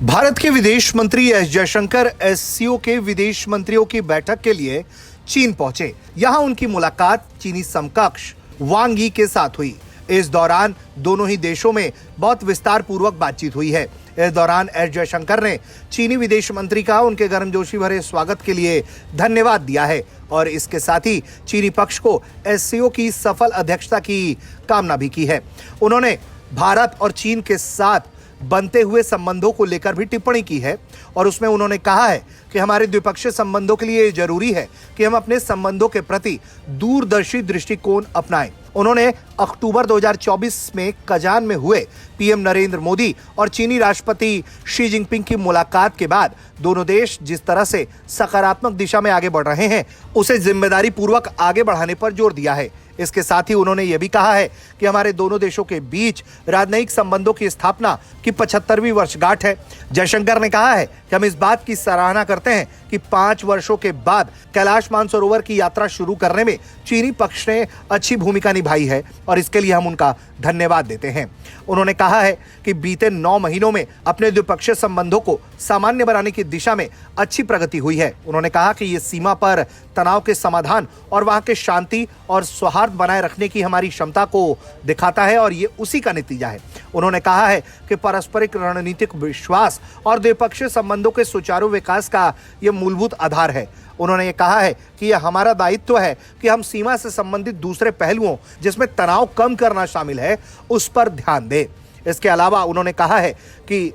भारत के विदेश मंत्री एस जयशंकर एससीओ के विदेश मंत्रियों की बैठक के लिए चीन पहुंचे। यहां उनकी मुलाकात चीनी समकक्ष वांग यी के साथ हुई। इस दौरान दोनों ही देशों में बहुत विस्तार पूर्वक बातचीत हुई है। इस दौरान एस जयशंकर ने चीनी विदेश मंत्री का उनके गर्मजोशी भरे स्वागत के लिए धन्यवाद दिया है और इसके साथ ही चीनी पक्ष को एससीओ की सफल अध्यक्षता की कामना भी की है। उन्होंने भारत और चीन के साथ बनते हुए संबंधों को लेकर भी टिप्पणी की है और उसमें उन्होंने कहा है कि हमारे द्विपक्षीय संबंधों के लिए जरूरी है कि हम अपने संबंधों के प्रति दूरदर्शी दृष्टिकोण अपनाएं। उन्होंने अक्टूबर 2024 में कजान में हुए पीएम नरेंद्र मोदी और चीनी राष्ट्रपति शी जिनपिंग की मुलाकात के बाद दोनों देश जिस तरह से सकारात्मक दिशा में आगे बढ़ रहे हैं उसे जिम्मेदारी पूर्वक आगे बढ़ाने पर जोर दिया है। इसके साथ ही उन्होंने यह भी कहा है कि हमारे दोनों देशों के बीच राजनयिक संबंधों की स्थापना की 75वीं वर्षगांठ है। जयशंकर ने कहा है कि हम इस बात की सराहना करते हैं कि 5 वर्षों के बाद कैलाश मानसरोवर की यात्रा शुरू करने में चीनी पक्ष ने अच्छी भूमिका निभाई है और इसके लिए हम उनका धन्यवाद देते हैं। उन्होंने कहा है कि बीते 9 महीनों में अपने द्विपक्षीय संबंधों को सामान्य बनाने की दिशा में अच्छी प्रगति हुई है। उन्होंने कहा कि ये सीमा पर तनाव के समाधान और वहां के शांति और सौहार्द बनाए रखने की हमारी क्षमता को दिखाता है और ये उसी का नतीजा है। उन्होंने कहा है कि पारस्परिक रणनीतिक विश्वास और द्विपक्षीय संबंधों के सुचारू विकास का ये मूलभूत आधार है। उन्होंने ये कहा है कि यह हमारा दायित्व है कि हम सीमा से संबंधित दूसरे पहलुओं जिसमें तनाव कम करना शामिल है उस पर ध्यान दें। इसके अलावा उन्होंने कहा है कि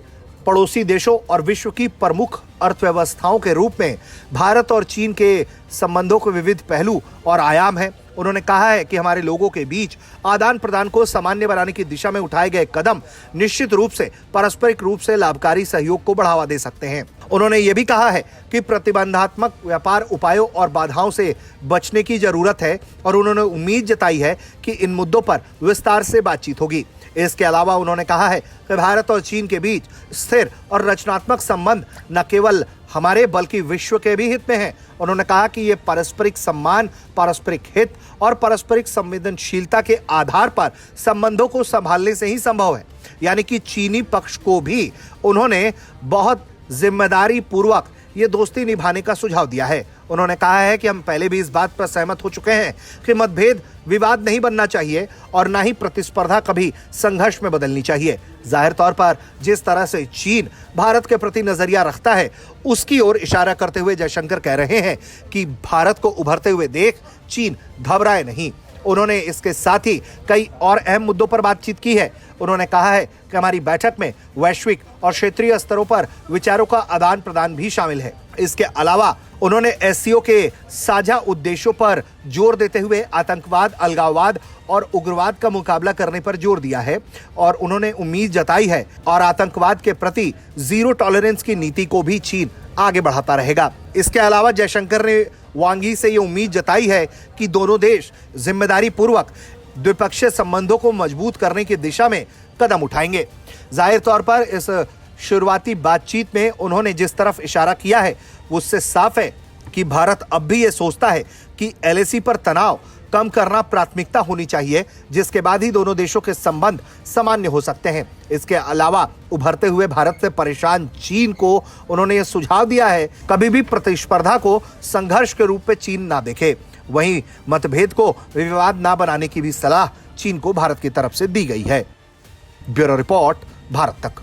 पड़ोसी देशों और विश्व की प्रमुख अर्थव्यवस्थाओं के रूप में भारत और चीन के संबंधों के विविध पहलू और आयाम हैं। उन्होंने कहा है कि हमारे लोगों के बीच आदान प्रदान को सामान्य बनाने की दिशा में उठाए गए कदम निश्चित रूप से पारस्परिक रूप से लाभकारी सहयोग को बढ़ावा दे सकते हैं। उन्होंने ये भी कहा है कि प्रतिबंधात्मक व्यापार उपायों और बाधाओं से बचने की जरूरत है और उन्होंने उम्मीद जताई है कि इन मुद्दों पर विस्तार से बातचीत होगी। इसके अलावा उन्होंने कहा है कि भारत और चीन के बीच स्थिर और रचनात्मक संबंध न केवल हमारे बल्कि विश्व के भी हित में हैं। उन्होंने कहा कि ये पारस्परिक सम्मान, पारस्परिक हित और पारस्परिक संवेदनशीलता के आधार पर संबंधों को संभालने से ही संभव है। यानी कि चीनी पक्ष को भी उन्होंने बहुत जिम्मेदारी पूर्वक ये दोस्ती निभाने का सुझाव दिया है। उन्होंने कहा है कि हम पहले भी इस बात पर सहमत हो चुके हैं कि मतभेद विवाद नहीं बनना चाहिए और ना ही प्रतिस्पर्धा कभी संघर्ष में बदलनी चाहिए। जाहिर तौर पर जिस तरह से चीन भारत के प्रति नजरिया रखता है उसकी ओर इशारा करते हुए जयशंकर कह रहे हैं कि भारत को उभरते हुए देख चीन घबराए नहीं। उन्होंने इसके साथ ही कई और अहम मुद्दों पर बातचीत की है। उन्होंने कहा है कि हमारी बैठक में वैश्विक और क्षेत्रीय स्तरों पर विचारों का आदान प्रदान भी शामिल है। इसके अलावा उन्होंने एससीओ के साझा उद्देश्यों पर जोर देते हुए आतंकवाद, अलगाववाद और उग्रवाद का मुकाबला करने पर जोर दिया है और उन्होंने उम्मीद जताई है और आतंकवाद के प्रति जीरो टॉलरेंस की नीति को भी चीन आगे बढ़ाता रहेगा। इसके अलावा जयशंकर ने वांग यी से ये उम्मीद जताई है कि दोनों देश जिम्मेदारी पूर्वक द्विपक्षीय संबंधों को मजबूत करने की दिशा में कदम उठाएंगे। जाहिर तौर पर इस शुरुआती बातचीत में उन्होंने जिस तरफ इशारा किया है उससे साफ है कि भारत अब भी ये सोचता है कि एलएसी पर तनाव कम करना प्राथमिकता होनी चाहिए, जिसके बाद ही दोनों देशों के संबंध सामान्य हो सकते हैं। इसके अलावा उभरते हुए भारत से परेशान चीन को उन्होंने ये सुझाव दिया है कभी भी प्रतिस्पर्धा को संघर्ष के रूप में चीन ना देखे। वहीं मतभेद को विवाद ना बनाने की भी सलाह चीन को भारत की तरफ से दी गई है। ब्यूरो रिपोर्ट, भारत तक।